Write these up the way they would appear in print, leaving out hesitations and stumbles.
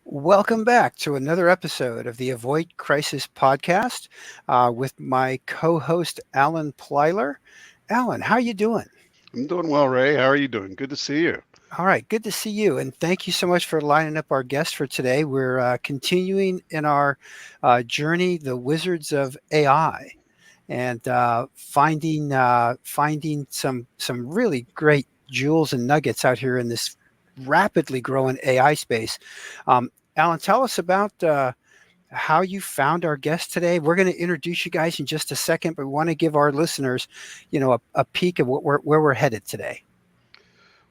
Welcome back to another episode of the Avoid Crisis podcast with my co-host Alan Plyler. Alan, how you doing? I'm doing well, Ray. How are you doing? Good to see you. All right, good to see you, and thank you so much for lining up our guest for today. We're continuing in our journey, the Wizards of AI, and finding some really great jewels and nuggets out here in this rapidly growing AI space. Alan, tell us about how you found our guest today. We're going to introduce you guys in just a second, but we want to give our listeners, a peek of where we're headed today.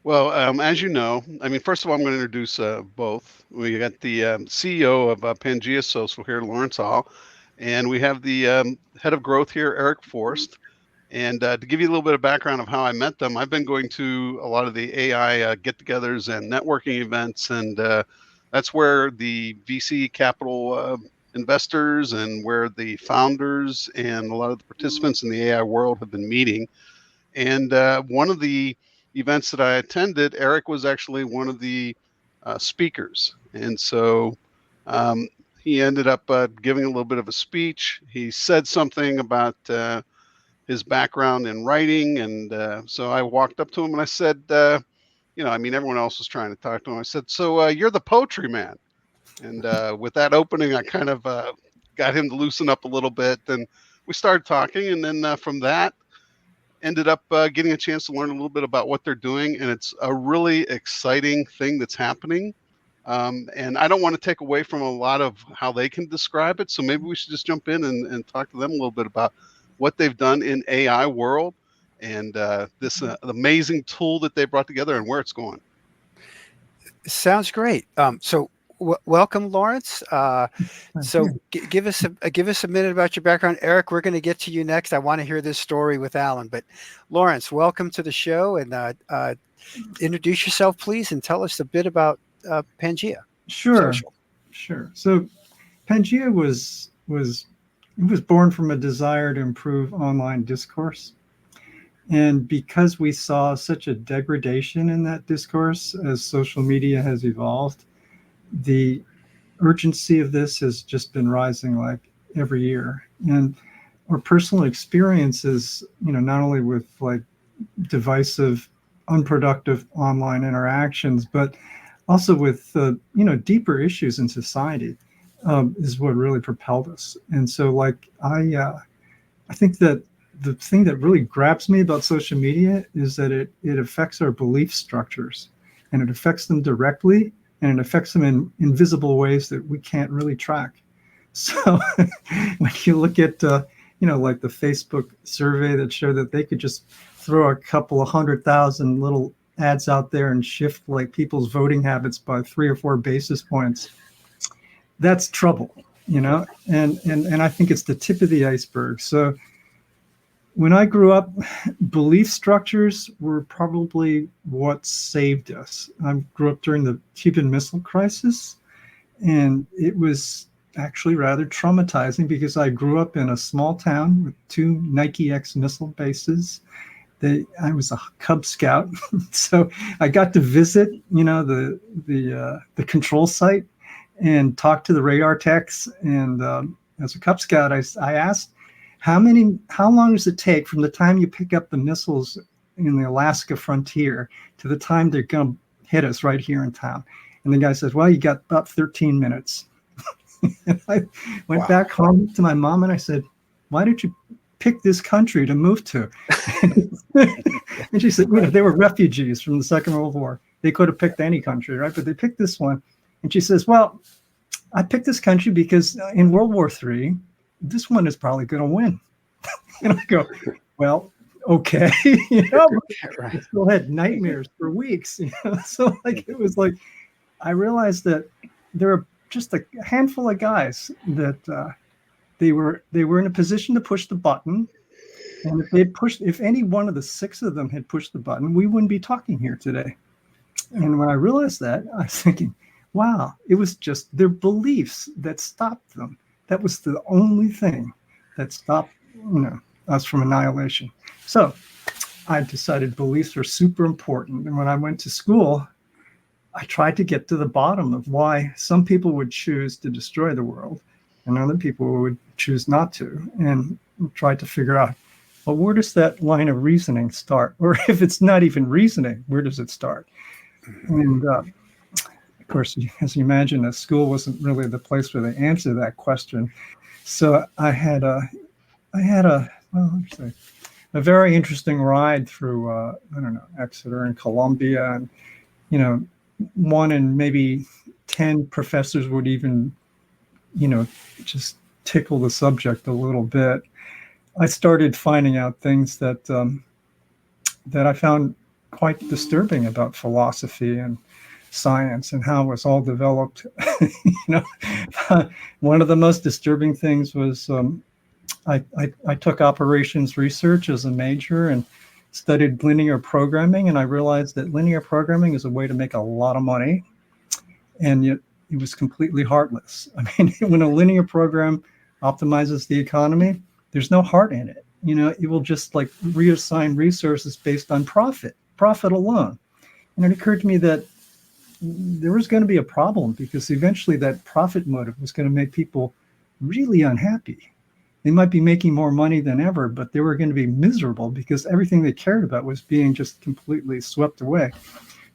Well, as you know, first of all, I'm going to introduce both. We got the CEO of Pangea Social here, Lawrence Hall, and we have the head of growth here, Eric Forst. And to give you a little bit of background of how I met them, I've been going to a lot of the AI get-togethers and networking events, and that's where the VC capital investors and where the founders and a lot of the participants in the AI world have been meeting. And one of the events that I attended, Eric was actually one of the speakers. And so he ended up giving a little bit of a speech. He said something about his background in writing. And so I walked up to him and I said, everyone else was trying to talk to him. I said, so you're the poetry man. And with that opening, I kind of got him to loosen up a little bit. And we started talking. And then from that, ended up getting a chance to learn a little bit about what they're doing. And it's a really exciting thing that's happening. And I don't want to take away from a lot of how they can describe it. So maybe we should just jump in and talk to them a little bit about what they've done in AI world and this amazing tool that they brought together and where it's going. Sounds great. Welcome, Lawrence. Give us a minute about your background, Eric. We're going to get to you next. I want to hear this story with Alan, but Lawrence, welcome to the show, and introduce yourself, please, and tell us a bit about Pangea Social. Sure. So Pangea was born from a desire to improve online discourse. And because we saw such a degradation in that discourse as social media has evolved, the urgency of this has just been rising like every year. And our personal experiences, not only with like divisive, unproductive online interactions, but also with, deeper issues in society is what really propelled us. And so I think that the thing that really grabs me about social media is that it affects our belief structures, and it affects them directly, and it affects them in invisible ways that we can't really track. So when you look at, like the Facebook survey that showed that they could just throw a couple of 100,000 little ads out there and shift like people's voting habits by 3 or 4 basis points, that's trouble, and I think it's the tip of the iceberg. So when I grew up, belief structures were probably what saved us. I grew up during the Cuban Missile Crisis, and it was actually rather traumatizing because I grew up in a small town with 2 Nike X missile bases. I was a Cub Scout, so I got to visit, the control site and talk to the radar techs. And as a Cub Scout, I asked, how long does it take from the time you pick up the missiles in the Alaska frontier to the time they're going to hit us right here in town? And the guy says, well, you got about 13 minutes. And I went back home to my mom and I said, why did you pick this country to move to? And she said, they were refugees from the Second World War. They could have picked any country, right? But they picked this one. And she says, well, I picked this country because in World War III, this one is probably going to win. And I go, well, okay. I still had nightmares for weeks. So it was like, I realized that there are just a handful of guys that they were in a position to push the button. And if any one of the 6 of them had pushed the button, we wouldn't be talking here today. And when I realized that, I was thinking, wow, it was just their beliefs that stopped them. That was the only thing that stopped, us from annihilation. So I decided beliefs are super important. And when I went to school, I tried to get to the bottom of why some people would choose to destroy the world and other people would choose not to, and tried to figure out, well, where does that line of reasoning start? Or if it's not even reasoning, where does it start? And of course, as you imagine, a school wasn't really the place where they answer that question. So I had a very interesting ride through, I don't know, Exeter and Columbia, and one in maybe 10 professors would even, just tickle the subject a little bit. I started finding out things that that I found quite disturbing about philosophy and science and how it was all developed. One of the most disturbing things was I took operations research as a major and studied linear programming, and I realized that linear programming is a way to make a lot of money, and yet it was completely heartless. I mean, when a linear program optimizes the economy, there's no heart in it. It will just like reassign resources based on profit alone. And it occurred to me that there was going to be a problem, because eventually that profit motive was going to make people really unhappy. They might be making more money than ever, but they were going to be miserable because everything they cared about was being just completely swept away.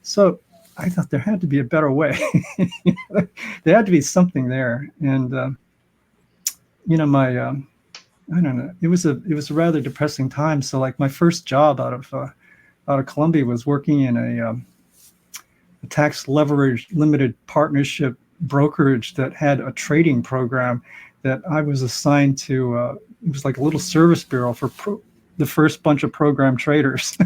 So I thought there had to be a better way. There had to be something there. And, I don't know, it was a rather depressing time. So like my first job out of Columbia was working in a tax leverage limited partnership brokerage that had a trading program that I was assigned to. It was like a little service bureau for the first bunch of program traders.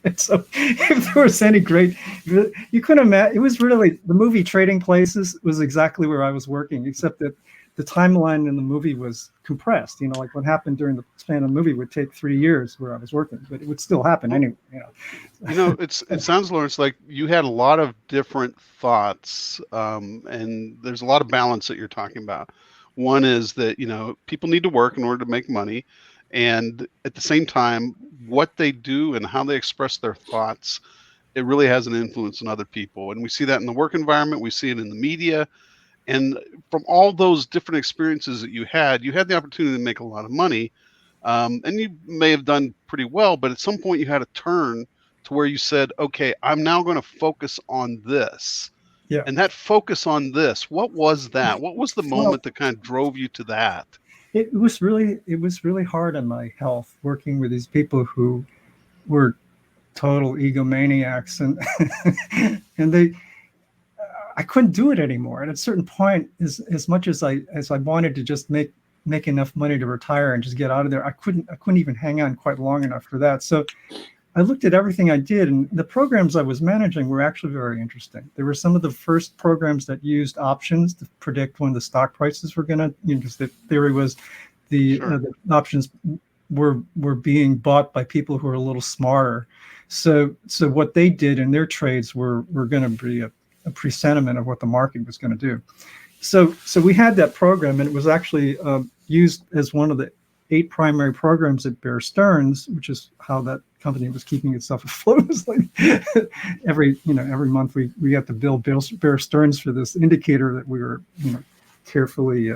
And so if there was any great, you couldn't imagine, it was really, the movie Trading Places was exactly where I was working, except that the timeline in the movie was compressed. Like what happened during the span of the movie would take 3 years where I was working, but it would still happen anyway. It sounds, Lawrence, like you had a lot of different thoughts, and there's a lot of balance that you're talking about. One is that, people need to work in order to make money. And at the same time, what they do and how they express their thoughts, it really has an influence on other people. And we see that in the work environment. We see it in the media. And from all those different experiences that you had the opportunity to make a lot of money. And you may have done pretty well, but at some point you had a turn to where you said, okay, I'm now going to focus on this. Yeah. And that focus on this, what was that? What was the moment that kind of drove you to that? It was really hard on my health working with these people who were total egomaniacs, and I couldn't do it anymore. And at a certain point, as much as I wanted to just make enough money to retire and just get out of there, I couldn't even hang on quite long enough for that. So I looked at everything I did, and the programs I was managing were actually very interesting. There were some of the first programs that used options to predict when the stock prices were going to, because the theory was the options were being bought by people who were a little smarter. So what they did in their trades were going to be a presentiment of what the market was going to do. So we had that program, and it was actually used as one of the 8 primary programs at Bear Stearns, which is how that company was keeping itself afloat. It was like every month we had to bill Bear Stearns for this indicator that we were carefully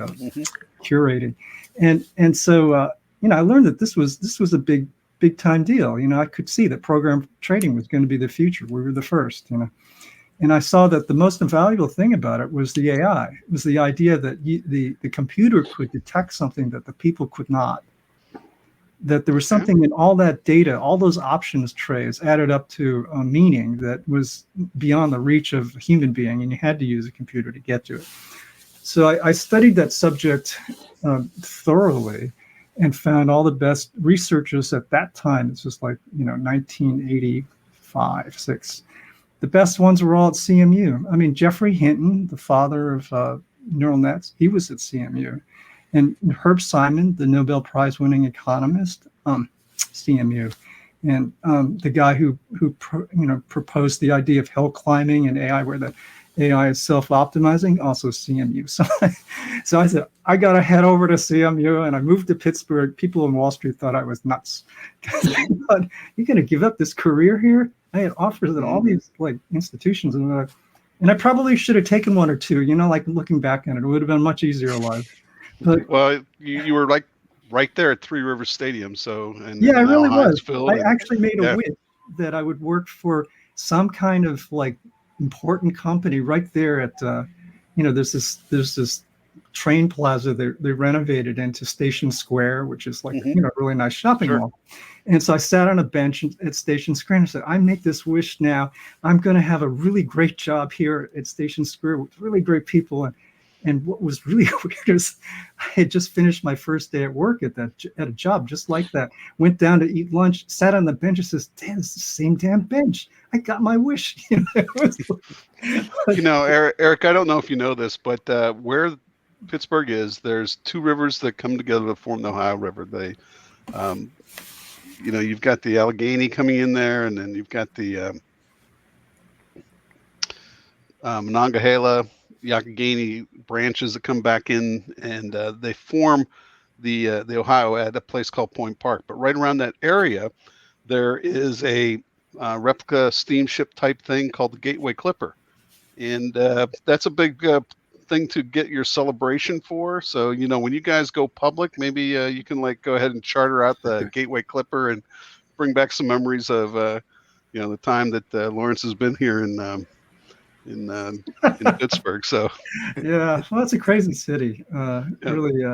curating, and so I learned that this was a big time deal. I could see that program trading was going to be the future. We were the first, And I saw that the most invaluable thing about it was the AI. It was the idea that the computer could detect something that the people could not. That there was something in all that data, all those options trays added up to a meaning that was beyond the reach of a human being, and you had to use a computer to get to it. So I studied that subject thoroughly and found all the best researchers at that time. This was like 1985, 6. The best ones were all at CMU. I mean, Jeffrey Hinton, the father of neural nets, he was at CMU. And Herb Simon, the Nobel Prize winning economist, CMU. And the guy who proposed the idea of hill climbing and AI, where the AI is self-optimizing, also CMU. So I said, I got to head over to CMU, and I moved to Pittsburgh. People on Wall Street thought I was nuts. You're going to give up this career here? I had offers at all these institutions, and they're like, And I probably should have taken one or two, like looking back on it, it would have been a much easier life. But Well, you were like right there at Three Rivers Stadium, so and yeah, I now really Heinz was. Field, I and actually made a yeah, wish that I would work for some kind of like important company right there at, there's this train plaza they renovated into Station Square, which is like, hmm a really nice shopping sure. mall. And so I sat on a bench at Station Square and I said, I make this wish now. I'm going to have a really great job here at Station Square with really great people. And what was really weird is I had just finished my first day at work at a job just like that. Went down to eat lunch, sat on the bench and says, damn, it's the same damn bench. I got my wish. Eric, I don't know if you know this, but where Pittsburgh is, there's two rivers that come together to form the Ohio River. They, you've got the Allegheny coming in there, and then you've got the Monongahela, Youghiogheny branches that come back in, and they form the Ohio at a place called Point Park. But right around that area, there is a replica steamship type thing called the Gateway Clipper, and that's a big thing to get your celebration for. So when you guys go public, maybe you can go ahead and charter out the Gateway Clipper and bring back some memories of the time that Lawrence has been here in Pittsburgh. So yeah, well, that's a crazy city. Yeah. Really,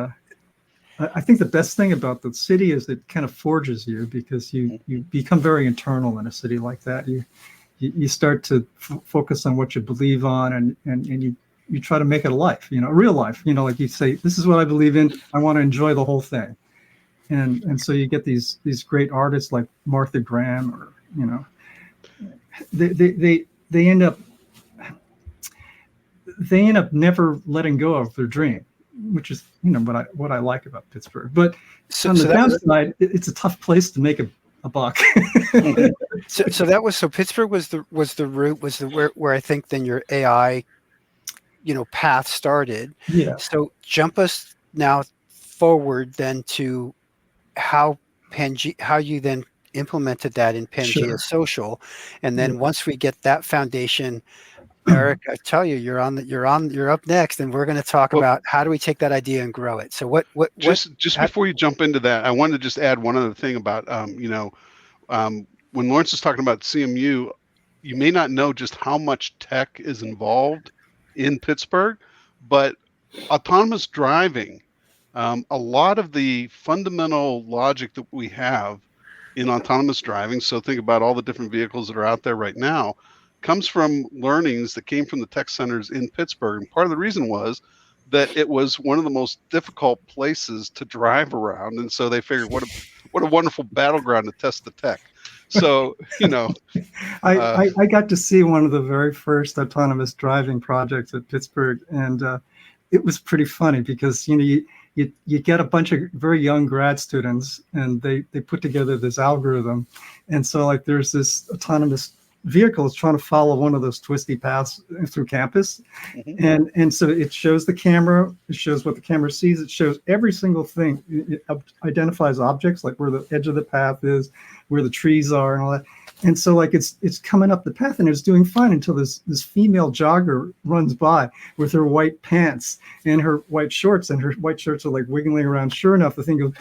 I think the best thing about the city is it kind of forges you because you become very internal in a city like that. You start to focus on what you believe on, and you try to make it a life, a real life. Like you say, this is what I believe in. I want to enjoy the whole thing, and so you get these great artists like Martha Graham, or they end up never letting go of their dream, which is what I like about Pittsburgh. But on the downside, it's a tough place to make a buck. So Pittsburgh was the route, where I think then your AI path started. Yeah. So jump us now forward then to how you then implemented that in Pangea Social, and then once we get that foundation, Eric, I tell you, you're up next, and we're going to talk about how do we take that idea and grow it. So before you jump into that, I wanted to just add one other thing about when Lawrence is talking about CMU, you may not know just how much tech is involved in Pittsburgh, but autonomous driving, a lot of the fundamental logic that we have in autonomous driving, so think about all the different vehicles that are out there right now, comes from learnings that came from the tech centers in Pittsburgh. And part of the reason was that it was one of the most difficult places to drive around. And so they figured, what a wonderful battleground to test the tech. So, I got to see one of the very first autonomous driving projects at Pittsburgh. And it was pretty funny because, you get a bunch of very young grad students and they put together this algorithm. And so there's this autonomous vehicle is trying to follow one of those twisty paths through campus. Mm-hmm. And so it shows the camera, it shows what the camera sees, it shows every single thing. It identifies objects like where the edge of the path is, where the trees are and all that. And so it's coming up the path and it's doing fine until this female jogger runs by with her white pants and her white shorts, and her white shorts are wiggling around. Sure enough, the thing goes,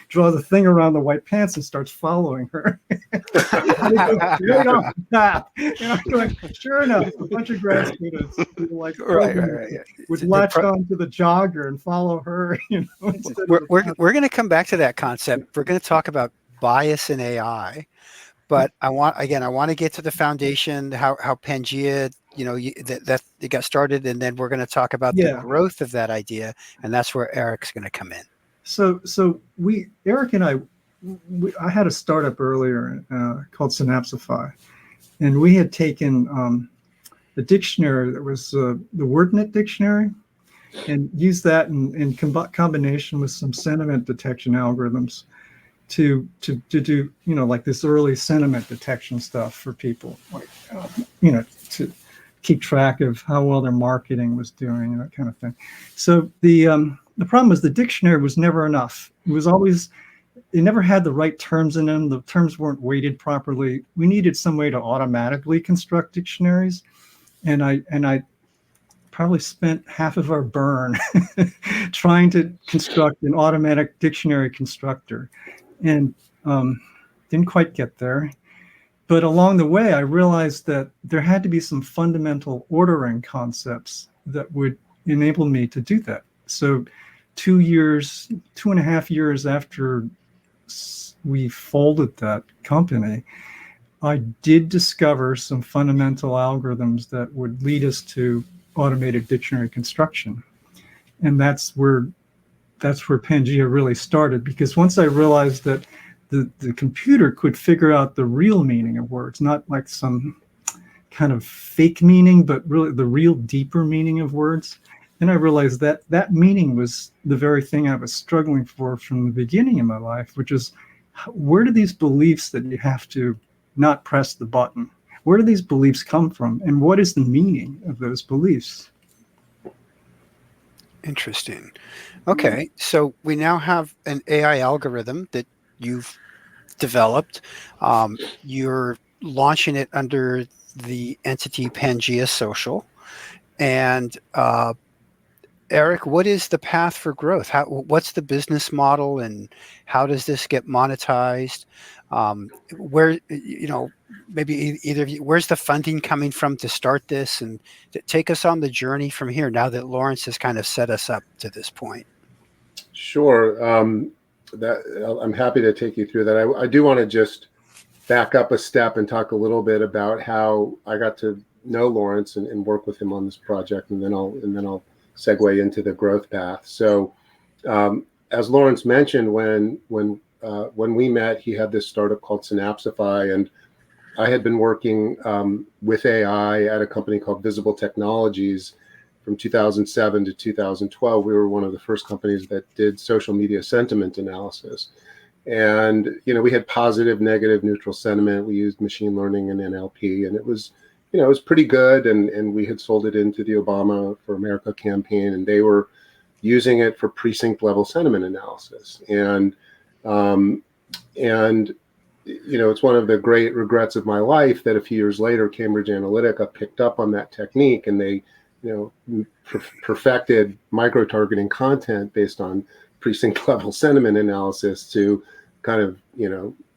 draws a thing around the white pants and starts following her. And it goes right off the path. And I'm going, sure enough, a bunch of grad students would latch on to the jogger and follow her. We're going to come back to that concept. We're going to talk about bias in AI. But I want to get to the foundation, how Pangea, that it got started, and then we're going to talk about the growth of that idea, and that's where Eric's going to come in. So Eric and I had a startup earlier called Synapsify, and we had taken a dictionary that was the WordNet dictionary, and used that in combination with some sentiment detection algorithms to do this early sentiment detection stuff for people, to keep track of how well their marketing was doing and that kind of thing. So the problem was the dictionary was never enough. It never had the right terms in them. The terms weren't weighted properly. We needed some way to automatically construct dictionaries. and I probably spent half of our burn trying to construct an automatic dictionary constructor, and didn't quite get there. But along the way, I realized that there had to be some fundamental ordering concepts that would enable me to do that. So 2.5 years after we folded that company, I did discover some fundamental algorithms that would lead us to automated dictionary construction. And that's where Pangea really started, because once I realized that the computer could figure out the real meaning of words, not like some kind of fake meaning, but really the real deeper meaning of words, then I realized that that meaning was the very thing I was struggling for from the beginning of my life, which is, where do these beliefs that you have to not press the button, where do these beliefs come from, and what is the meaning of those beliefs? Interesting. Okay, so we now have an AI algorithm that you've developed. You're launching it under the entity Pangea Social. And Eric, what is the path for growth? What's the business model, and how does this get monetized? Where, maybe either of you, where's the funding coming from to start this, and take us on the journey from here now that Lawrence has kind of set us up to this point? Sure. I'm happy to take you through that. I do want to just back up a step and talk a little bit about how I got to know Lawrence and work with him on this project, and then I'll segue into the growth path. So, as Lawrence mentioned, when we met, he had this startup called Synapsify, and I had been working with AI at a company called Visible Technologies from 2007 to 2012. We were one of the first companies that did social media sentiment analysis. And, we had positive, negative, neutral sentiment. We used machine learning and NLP, and it was pretty good. And we had sold it into the Obama for America campaign, and they were using it for precinct level sentiment analysis. And it's one of the great regrets of my life that a few years later, Cambridge Analytica picked up on that technique, and they perfected micro-targeting content based on precinct level sentiment analysis to kind of,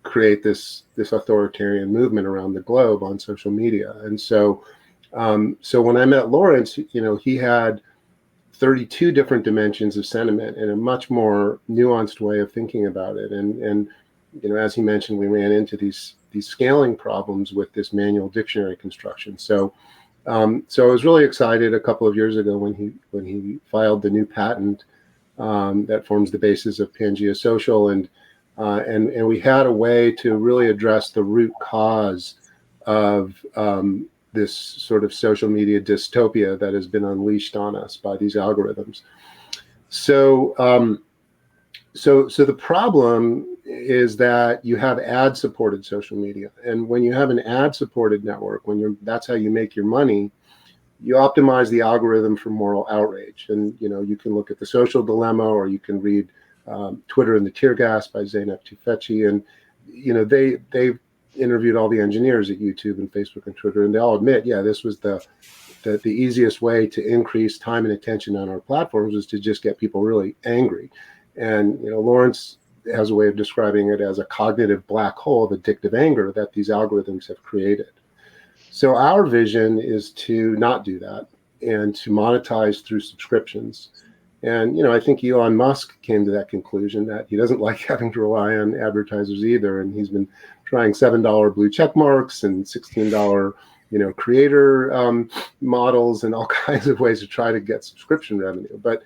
create this authoritarian movement around the globe on social media. And so when I met Lawrence, he had 32 different dimensions of sentiment and a much more nuanced way of thinking about it. And as he mentioned, we ran into these scaling problems with this manual dictionary construction. So I was really excited a couple of years ago when he filed the new patent that forms the basis of Pangea Social, and we had a way to really address the root cause of this sort of social media dystopia that has been unleashed on us by these algorithms. So the problem is that you have ad-supported social media, and when you have an ad-supported network, that's how you make your money. You optimize the algorithm for moral outrage, and you can look at The Social Dilemma, or you can read Twitter and the Tear Gas by Zeynep Tufekci, and they've interviewed all the engineers at YouTube and Facebook and Twitter, and they all admit, this was the easiest way to increase time and attention on our platforms, was to just get people really angry. And Lawrence has a way of describing it as a cognitive black hole of addictive anger that these algorithms have created. So our vision is to not do that and to monetize through subscriptions. And, I think Elon Musk came to that conclusion, that he doesn't like having to rely on advertisers either. And he's been trying $7 blue check marks and $16, creator models and all kinds of ways to try to get subscription revenue. But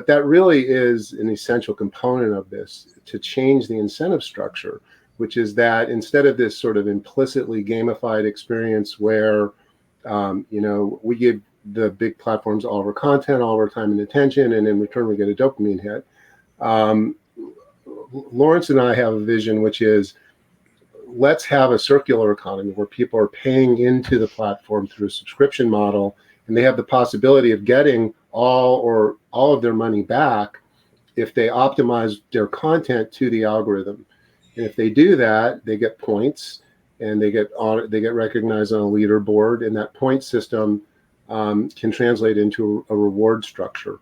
that really is an essential component of this, to change the incentive structure, which is that instead of this sort of implicitly gamified experience where, we give the big platforms all of our content, all of our time and attention, and in return we get a dopamine hit. Lawrence and I have a vision, which is, let's have a circular economy where people are paying into the platform through a subscription model, and they have the possibility of getting all of their money back if they optimize their content to the algorithm. And if they do that, they get points, and they get recognized on a leaderboard, and that point system can translate into a reward structure.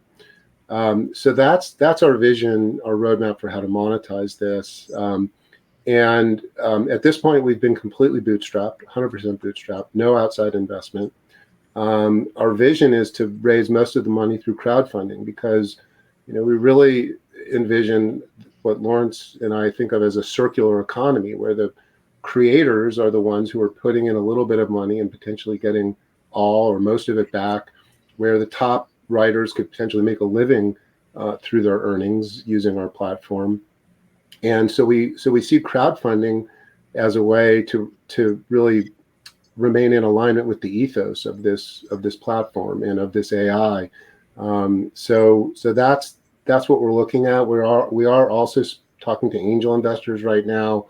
So that's our vision, our roadmap for how to monetize this. At this point, we've been completely bootstrapped, 100% bootstrapped, no outside investment. Our vision is to raise most of the money through crowdfunding because, we really envision what Lawrence and I think of as a circular economy, where the creators are the ones who are putting in a little bit of money and potentially getting all or most of it back, where the top writers could potentially make a living through their earnings using our platform. And so we see crowdfunding as a way to really remain in alignment with the ethos of this platform and of this AI. So that's what we're looking at. We are also talking to angel investors right now,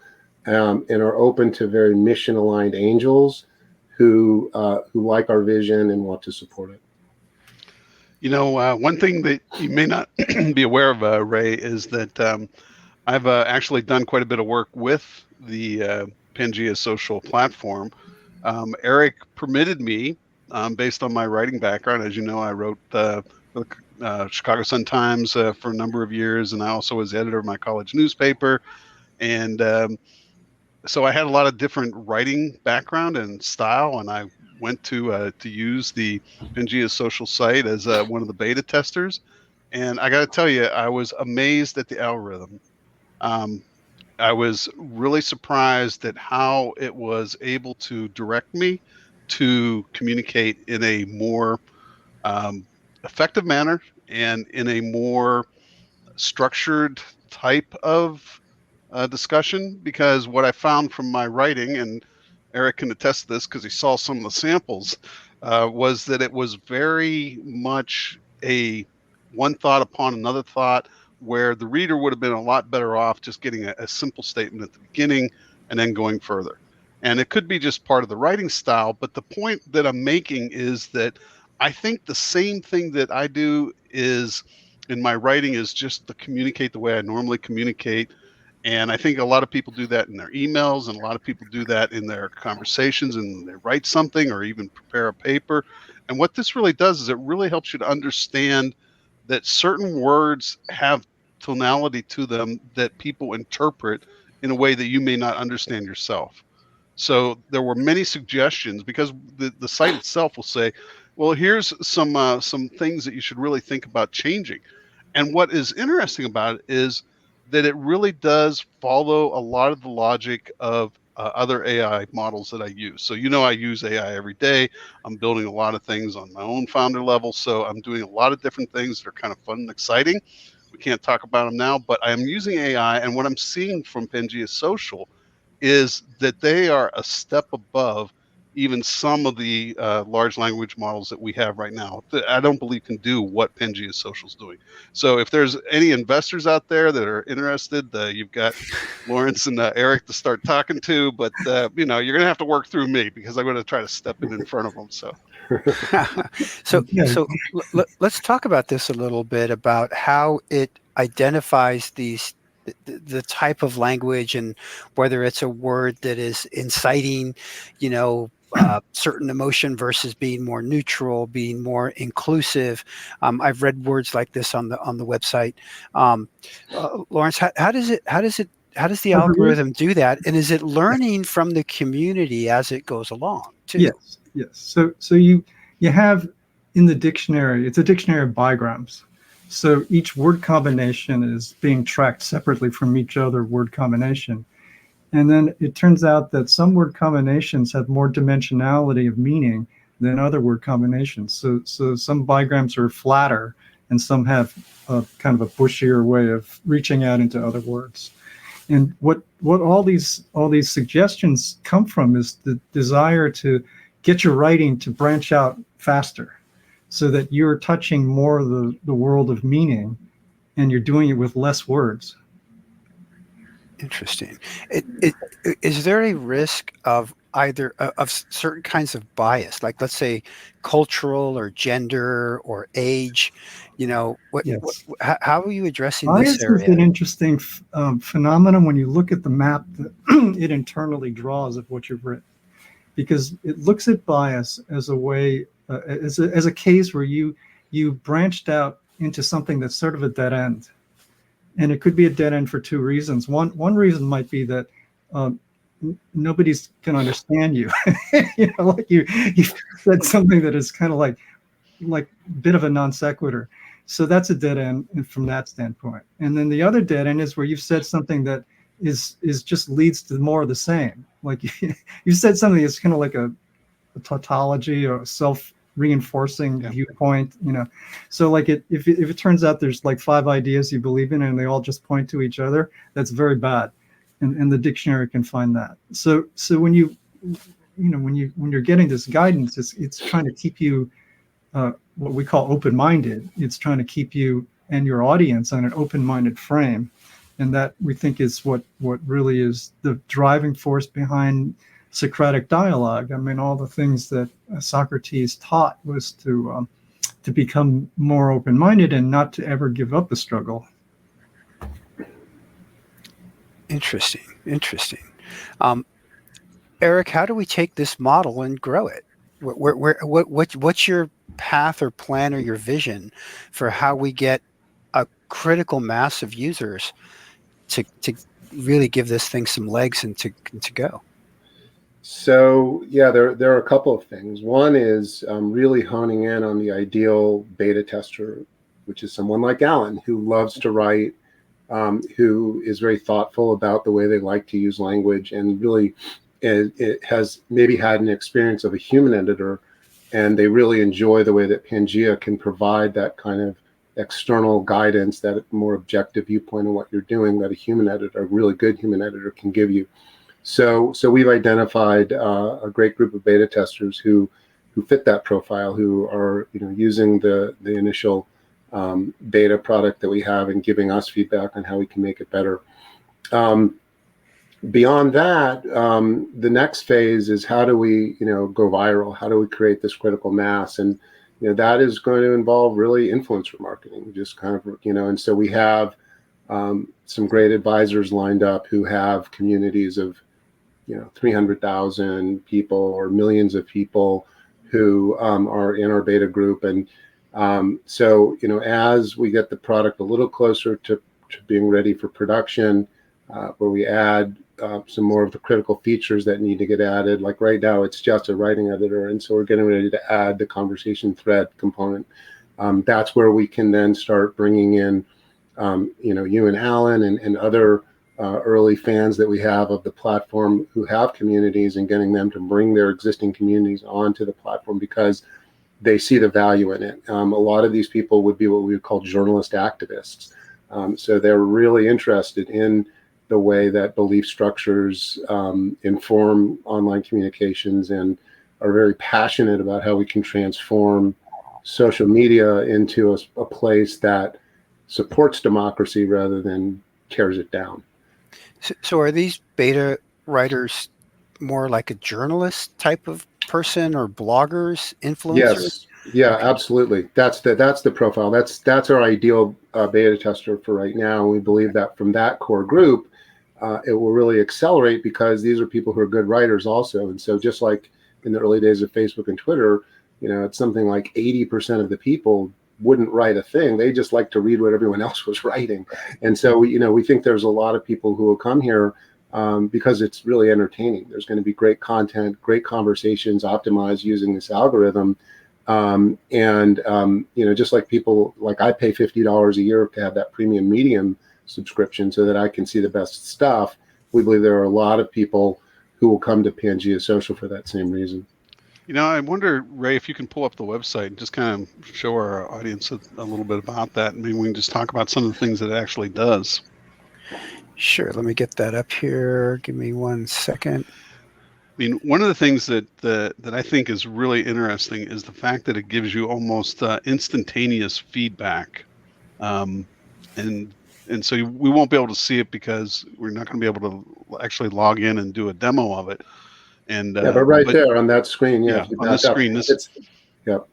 and are open to very mission aligned angels who like our vision and want to support it. One thing that you may not be aware of, Ray, is that I've actually done quite a bit of work with the Pangea Social platform. Eric permitted me, based on my writing background. As you know, I wrote for the Chicago Sun-Times for a number of years, and I also was editor of my college newspaper. And so I had a lot of different writing background and style, and I went to use the Pangea Social site as one of the beta testers. And I got to tell you, I was amazed at the algorithm. I was really surprised at how it was able to direct me to communicate in a more effective manner and in a more structured type of discussion. Because what I found from my writing, and Eric can attest to this because he saw some of the samples, was that it was very much a one thought upon another thought, where the reader would have been a lot better off just getting a simple statement at the beginning and then going further. And it could be just part of the writing style, but the point that I'm making is that I think the same thing that I do is in my writing is just to communicate the way I normally communicate. And I think a lot of people do that in their emails, and a lot of people do that in their conversations, and they write something or even prepare a paper. And what this really does is it really helps you to understand that certain words have tonality to them that people interpret in a way that you may not understand yourself. So there were many suggestions, because the site itself will say, well, here's some things that you should really think about changing. And what is interesting about it is that it really does follow a lot of the logic of other AI models that I use. So, I use AI every day. I'm building a lot of things on my own founder level. So I'm doing a lot of different things that are kind of fun and exciting. We can't talk about them now, but I'm using AI. And what I'm seeing from Pangea Social is that they are a step above even some of the large language models that we have right now. I don't believe can do what Pangea Social is doing. So if there's any investors out there that are interested, you've got Lawrence and Eric to start talking to, but you're going to have to work through me, because I'm going to try to step in front of them. So let's talk about this a little bit, about how it identifies the type of language, and whether it's a word that is inciting, certain emotion versus being more neutral, being more inclusive. I've read words like this on the website. Lawrence, how does the algorithm do that, and is it learning from the community as it goes along too? Yes. So you have in the dictionary, it's a dictionary of bigrams. So each word combination is being tracked separately from each other word combination. And then it turns out that some word combinations have more dimensionality of meaning than other word combinations. So some bigrams are flatter, and some have a kind of a bushier way of reaching out into other words. And what all these suggestions come from is the desire to get your writing to branch out faster, so that you're touching more of the world of meaning, and you're doing it with less words. Interesting. Is there a risk of either of certain kinds of bias, like let's say cultural or gender or age? How are you addressing bias this area? Bias is an interesting phenomenon when you look at the map that it internally draws of what you've written, because it looks at bias as a way as a case where you branched out into something that's sort of a dead end. And it could be a dead end for two reasons. One reason might be that nobody's going to understand you. Like you said something that is kind of like a bit of a non sequitur. So that's a dead end from that standpoint. And then the other dead end is where you've said something that is just leads to more of the same. Like you said something that's kind of like a tautology or self-reinforcing viewpoint, So like if it turns out there's like 5 ideas you believe in and they all just point to each other, that's very bad. And the dictionary can find that. So when when you're getting this guidance, it's trying to keep you what we call open-minded. It's trying to keep you and your audience on an open-minded frame. And that we think is what really is the driving force behind Socratic dialogue. I mean, all the things that Socrates taught was to become more open-minded and not to ever give up the struggle. Interesting. Eric, how do we take this model and grow it? What's your path or plan or your vision for how we get a critical mass of users to really give this thing some legs and to go? So yeah, there are a couple of things. One is really honing in on the ideal beta tester, which is someone like Allen, who loves to write, who is very thoughtful about the way they like to use language, and really it has maybe had an experience of a human editor, and they really enjoy the way that Pangea can provide that kind of external guidance, that more objective viewpoint on what you're doing that a human editor, a really good human editor, can give you. So we've identified a great group of beta testers who fit that profile, who are using the initial beta product that we have and giving us feedback on how we can make it better. Beyond that, the next phase is how do we go viral? How do we create this critical mass? And that is going to involve really influencer marketing, just kind of and so we have some great advisors lined up who have communities of 300,000 people or millions of people who are in our beta group. And so as we get the product a little closer to being ready for production, where we add some more of the critical features that need to get added. Like right now, it's just a writing editor, and so we're getting ready to add the conversation thread component. That's where we can then start bringing in, you and Allen and other early fans that we have of the platform who have communities, and getting them to bring their existing communities onto the platform because they see the value in it. A lot of these people would be what we would call journalist activists. So they're really interested in the way that belief structures inform online communications, and are very passionate about how we can transform social media into a place that supports democracy rather than tears it down. So are these beta writers more like a journalist type of person, or bloggers, influencers? Yes. Yeah, absolutely. That's the profile. That's our ideal beta tester for right now. And we believe that from that core group, it will really accelerate, because these are people who are good writers also. And so just like in the early days of Facebook and Twitter, it's something like 80% of the people wouldn't write a thing. They just like to read what everyone else was writing. And so, we think there's a lot of people who will come here because it's really entertaining. There's going to be great content, great conversations optimized using this algorithm. Just like people, like I pay $50 a year to have that premium Medium subscription so that I can see the best stuff. We believe there are a lot of people who will come to Pangea Social for that same reason. I wonder, Ray, if you can pull up the website and just kind of show our audience a little bit about that. Maybe we can just talk about some of the things that it actually does. Sure. Let me get that up here. Give me 1 second. I mean, one of the things that I think is really interesting is the fact that it gives you almost instantaneous feedback. And so we won't be able to see it because we're not going to be able to actually log in and do a demo of it. And but there on that screen, on this screen, Go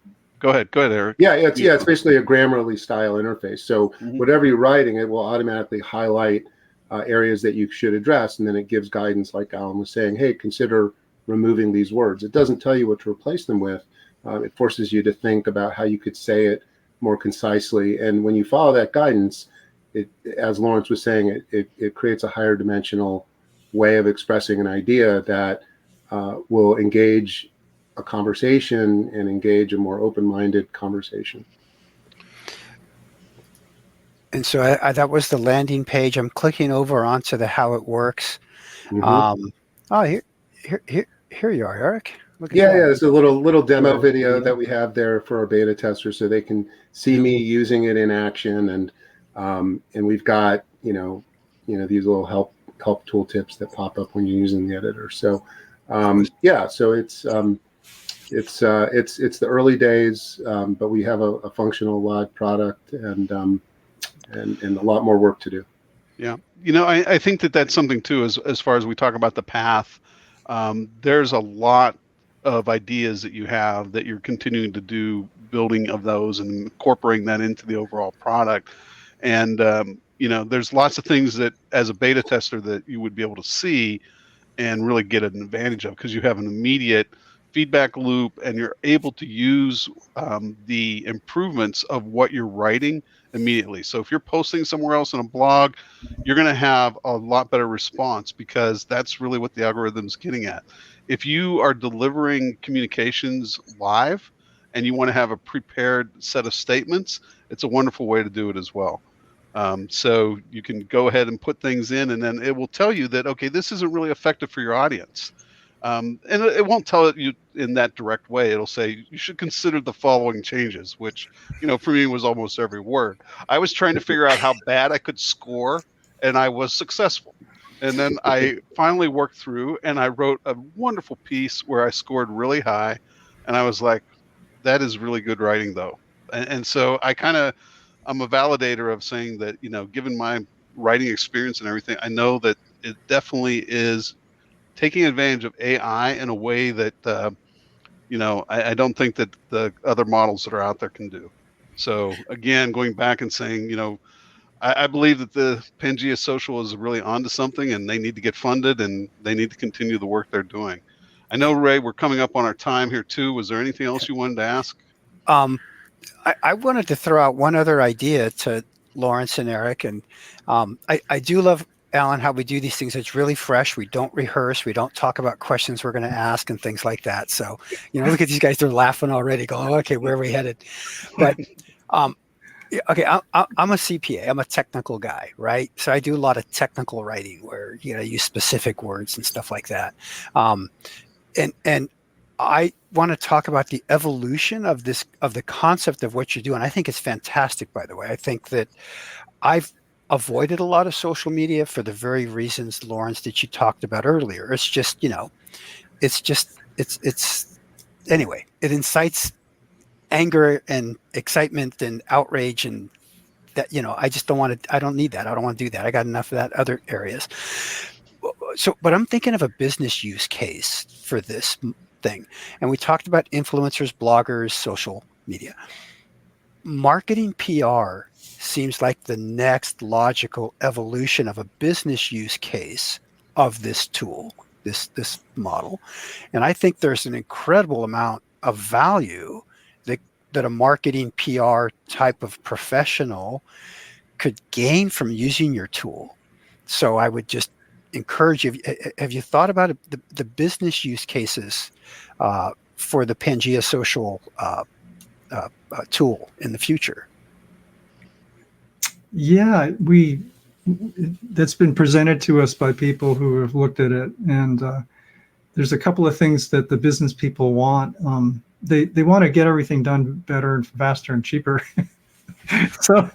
ahead, Eric. It's basically a Grammarly style interface. So whatever you're writing, it will automatically highlight areas that you should address, and then it gives guidance, like Alan was saying. Hey, consider removing these words. It doesn't tell you what to replace them with, It forces you to think about how you could say it more concisely. And when you follow that guidance, it, as Lawrence was saying, it creates a higher dimensional way of expressing an idea that will engage a conversation and engage a more open-minded conversation. And so that was the landing page. I'm clicking over onto the how it works. Mm-hmm. Oh, here you are, Eric. Look at Yeah, that. yeah. There's a little demo video that we have there for our beta testers, so they can see me using it in action, and we've got these little help tooltips that pop up when you're using the editor. So yeah, so it's the early days, but we have a functional live product, and a lot more work to do. Yeah, I think that's something too. As far as we talk about the path, there's a lot of ideas that you have that you're continuing to do building of those and incorporating that into the overall product. And there's lots of things that as a beta tester that you would be able to see and really get an advantage of, because you have an immediate feedback loop and you're able to use the improvements of what you're writing immediately. So if you're posting somewhere else in a blog, you're going to have a lot better response, because that's really what the algorithm's getting at. If you are delivering communications live and you want to have a prepared set of statements, it's a wonderful way to do it as well. So you can go ahead and put things in, and then it will tell you that, okay, this isn't really effective for your audience. And it won't tell you in that direct way. It'll say you should consider the following changes, which, for me was almost every word. I was trying to figure out how bad I could score, and I was successful. And then I finally worked through, and I wrote a wonderful piece where I scored really high, and I was like, that is really good writing, though. And so I'm a validator of saying that, given my writing experience and everything, I know that it definitely is taking advantage of AI in a way that, I don't think that the other models that are out there can do. So again, going back and saying, I believe that the Pangea Social is really onto something, and they need to get funded, and they need to continue the work they're doing. I know, Ray, we're coming up on our time here too. Was there anything else you wanted to ask? I wanted to throw out one other idea to Lawrence and Eric, and I do love, Alan, how we do these things. It's really fresh. We don't rehearse. We don't talk about questions we're going to ask and things like that. So, look at these guys. They're laughing already, going, okay, where are we headed? But, okay, I'm a CPA. I'm a technical guy, right? So I do a lot of technical writing where, use specific words and stuff like that. And I want to talk about the evolution of the concept of what you do. And I think it's fantastic, by the way. I think that I've avoided a lot of social media for the very reasons, Lawrence, that you talked about earlier. It's just, anyway, it incites anger and excitement and outrage, and that, I just don't want to, I don't need that. I don't want to do that. I got enough of that other areas. So, but I'm thinking of a business use case for this thing. And we talked about influencers, bloggers, social media. Marketing PR seems like the next logical evolution of a business use case of this tool, this model. And I think there's an incredible amount of value that a marketing PR type of professional could gain from using your tool. So I would just encourage you, have you thought about the business use cases for the Pangea Social tool in the future? Yeah, that's been presented to us by people who have looked at it, and there's a couple of things that the business people want. They want to get everything done better and faster and cheaper. so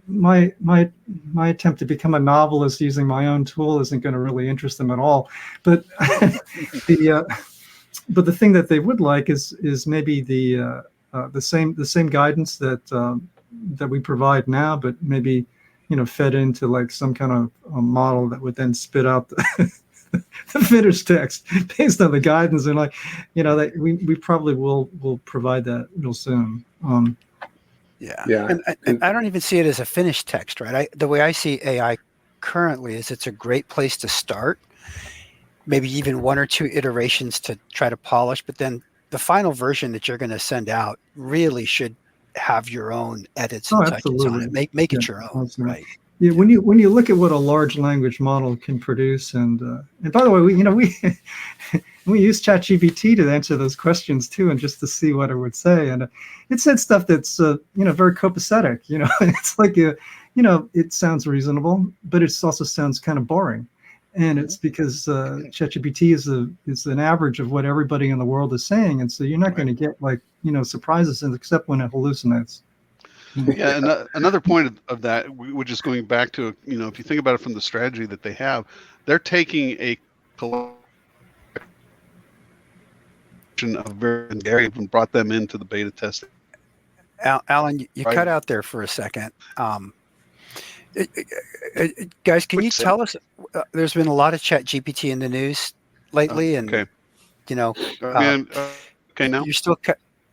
my attempt to become a novelist using my own tool isn't going to really interest them at all. But but the thing that they would like is maybe the same guidance that we provide now, but maybe fed into like some kind of a model that would then spit out the finished text based on the guidance. And that we probably will provide that real soon. Yeah. And I don't even see it as a finished text, right? The way I see AI currently is it's a great place to start. maybe even one or two iterations to try to polish, but then the final version that you're going to send out really should have your own edits and touches on it. Make it your own, absolutely. right? Yeah, when you look at what a large language model can produce, and by the way, we use ChatGPT to answer those questions too, and just to see what it would say, and it said stuff that's very copacetic. It's like it sounds reasonable, but it also sounds kind of boring, and it's because ChatGPT is an average of what everybody in the world is saying, and so you're not going to get surprises, except when it hallucinates. Yeah, and another point of that, which is going back to, if you think about it from the strategy that they have, they're taking a collection of various areas and brought them into the beta testing. Alan, you cut out there for a second. Guys, can you tell us? There's been a lot of ChatGPT in the news lately, and okay, okay, now you're still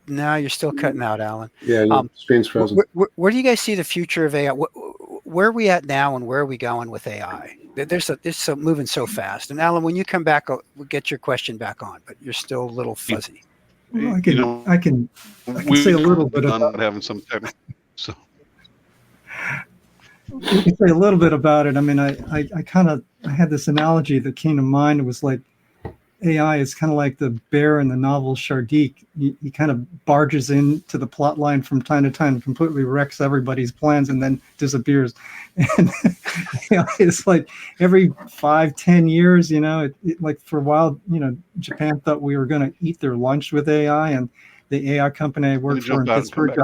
you're still cutting out, Alan. Yeah, your screen's frozen. Where do you guys see the future of AI? Where are we at now, and where are we going with AI? It's moving so fast. And Alan, when you come back, we'll get your question back on, but you're still a little fuzzy. Well, I can say a little bit about having some time. So you can say a little bit about it. I mean, I had this analogy that came to mind. It was like AI is kind of like the bear in the novel Shardik. He kind of barges into the plot line from time to time, completely wrecks everybody's plans, and then disappears. And it's like every 5-10 years, like for a while, Japan thought we were going to eat their lunch with AI, and the AI company I worked for in Pittsburgh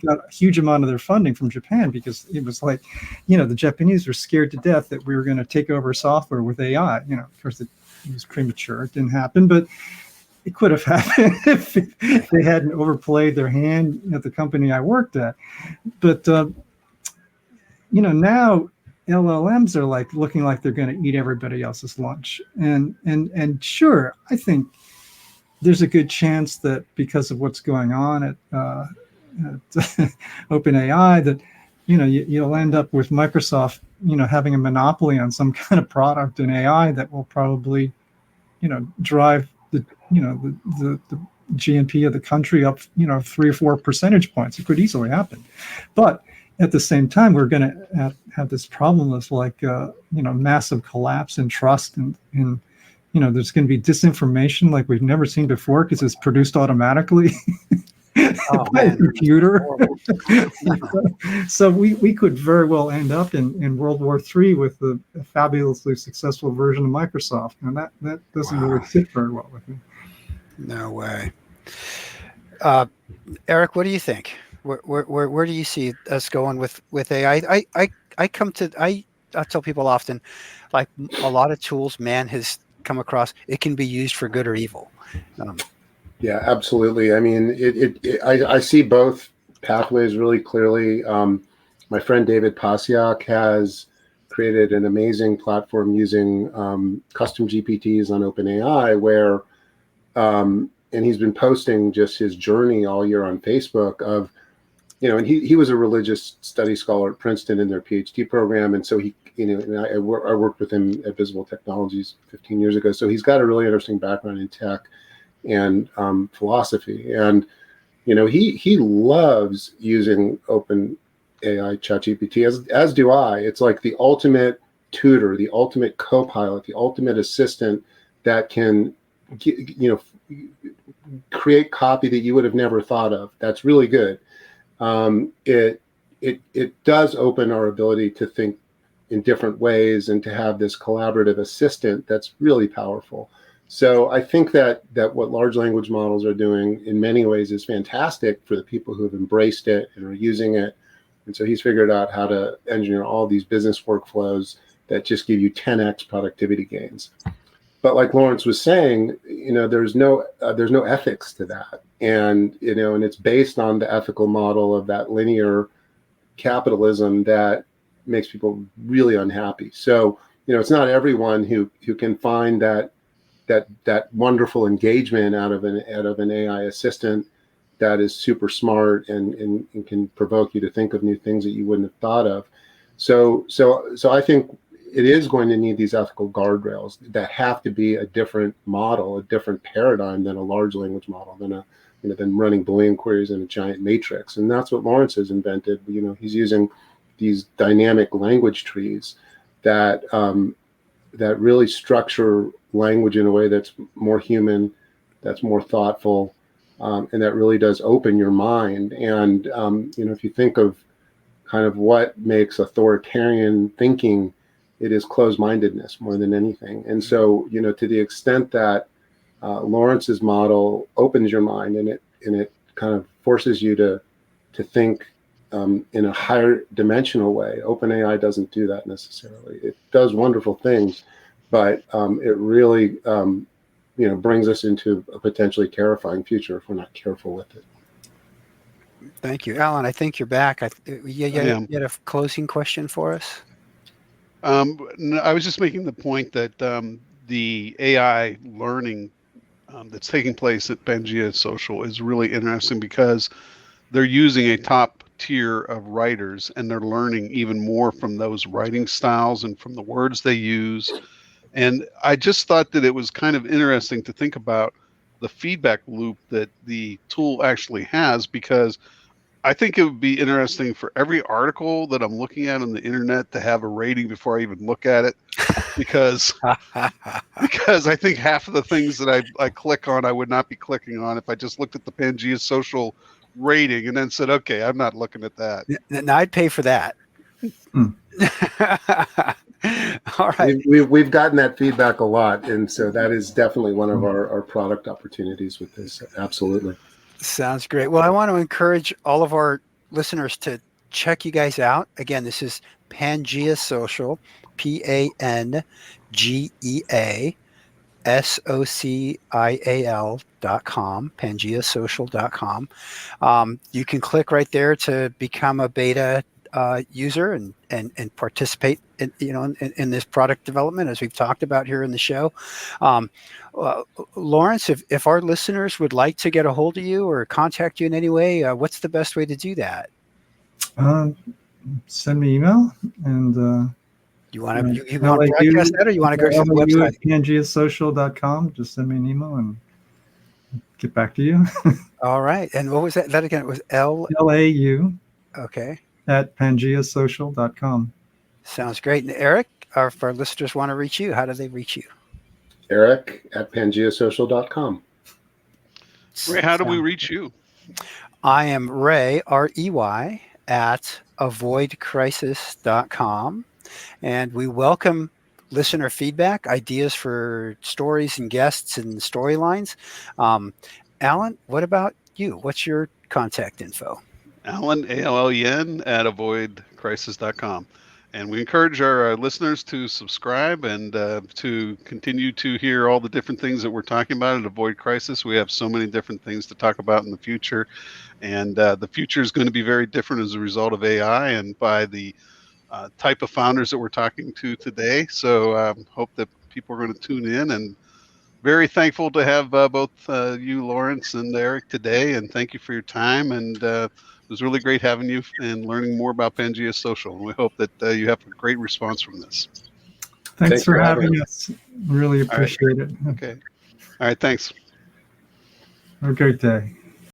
got a huge amount of their funding from Japan, because it was like, the Japanese were scared to death that we were going to take over software with AI. Of course, it was premature. It didn't happen, but it could have happened if they hadn't overplayed their hand at the company I worked at. But now LLMs are looking like they're going to eat everybody else's lunch. And sure, I think there's a good chance that because of what's going on at OpenAI, that you'll end up with Microsoft having a monopoly on some kind of product in AI that will probably drive the GNP of the country up 3 or 4 percentage points. It could easily happen, but at the same time, we're going to have this problem of massive collapse in trust, and there's going to be disinformation like we've never seen before, because it's produced automatically by a computer. So we could very well end up in World War III with a fabulously successful version of Microsoft, and that doesn't really fit very well with me. No way. Eric, what do you think? Where do you see us going with AI? I tell people often, like a lot of tools man has come across, it can be used for good or evil. Yeah, absolutely. I mean, I see both pathways really clearly. My friend David Pasiak has created an amazing platform using custom GPTs on OpenAI, where, and he's been posting just his journey all year on Facebook of, and he was a religious studies scholar at Princeton in their PhD program, and so and I worked with him at Visible Technologies 15 years ago. So he's got a really interesting background in tech and philosophy, and he loves using OpenAI ChatGPT, as do I. It's like the ultimate tutor, the ultimate co-pilot, the ultimate assistant that can create copy that you would have never thought of. That's really good. It does open our ability to think in different ways and to have this collaborative assistant that's really powerful. So I think that what large language models are doing in many ways is fantastic for the people who have embraced it and are using it. And so he's figured out how to engineer all these business workflows that just give you 10x productivity gains. But like Lawrence was saying, there's no ethics to that, and and it's based on the ethical model of that linear capitalism that makes people really unhappy. So it's not everyone who can find that wonderful engagement out of an AI assistant that is super smart and can provoke you to think of new things that you wouldn't have thought of. So I think it is going to need these ethical guardrails that have to be a different model, a different paradigm than a large language model, than running Boolean queries in a giant matrix. And that's what Lawrence has invented. He's using these dynamic language trees that that really structure language in a way that's more human, that's more thoughtful, and that really does open your mind. And if you think of kind of what makes authoritarian thinking, it is closed-mindedness more than anything. And so, to the extent that Lawrence's model opens your mind and it kind of forces you to think in a higher dimensional way. OpenAI doesn't do that necessarily. It does wonderful things, but it really brings us into a potentially terrifying future if we're not careful with it. Thank you, Alan. I think you're back. You had a closing question for us? No, I was just making the point that the AI learning that's taking place at Pangea Social is really interesting because they're using a top tier of writers and they're learning even more from those writing styles and from the words they use. And I just thought that it was kind of interesting to think about the feedback loop that the tool actually has, because I think it would be interesting for every article that I'm looking at on the internet to have a rating before I even look at it, because I think half of the things that I click on, I would not be clicking on if I just looked at the Pangea Social rating and then said, okay, I'm not looking at that. Now I'd pay for that. All right. We've gotten that feedback a lot, and so that is definitely one of our product opportunities with this. Absolutely. Sounds great. Well, I want to encourage all of our listeners to check you guys out. Again, this is Pangea Social, PANGEA social.com, pangeasocial.com. You can click right there to become a beta user and participate in this product development, as we've talked about here in the show. Lawrence, if our listeners would like to get a hold of you or contact you in any way, what's the best way to do that? Send me email, and you want to broadcast that, or you want to go to the website? Pangeasocial.com. Just send me an email and get back to you. All right. And what was that? That again, it was LAU. Okay. At pangeasocial.com. Sounds great. And Eric, if our listeners want to reach you, how do they reach you? Eric at pangeasocial.com. Ray, how do we reach you? I am Rey, R-E-Y, at avoidcrisis.com. And we welcome listener feedback, ideas for stories and guests and storylines. Alan, what about you? What's your contact info? Allen, ALLEN, at avoidcrisis.com. And we encourage our listeners to subscribe and to continue to hear all the different things that we're talking about at Avoid Crisis. We have so many different things to talk about in the future. And the future is going to be very different as a result of AI and by the type of founders that we're talking to today. So hope that people are going to tune in, and very thankful to have both you, Lawrence, and Eric today. And thank you for your time. And it was really great having you and learning more about Pangea Social. And we hope that you have a great response from this. Thanks for having us. Really appreciate it. Okay. All right. Thanks. Have a great day.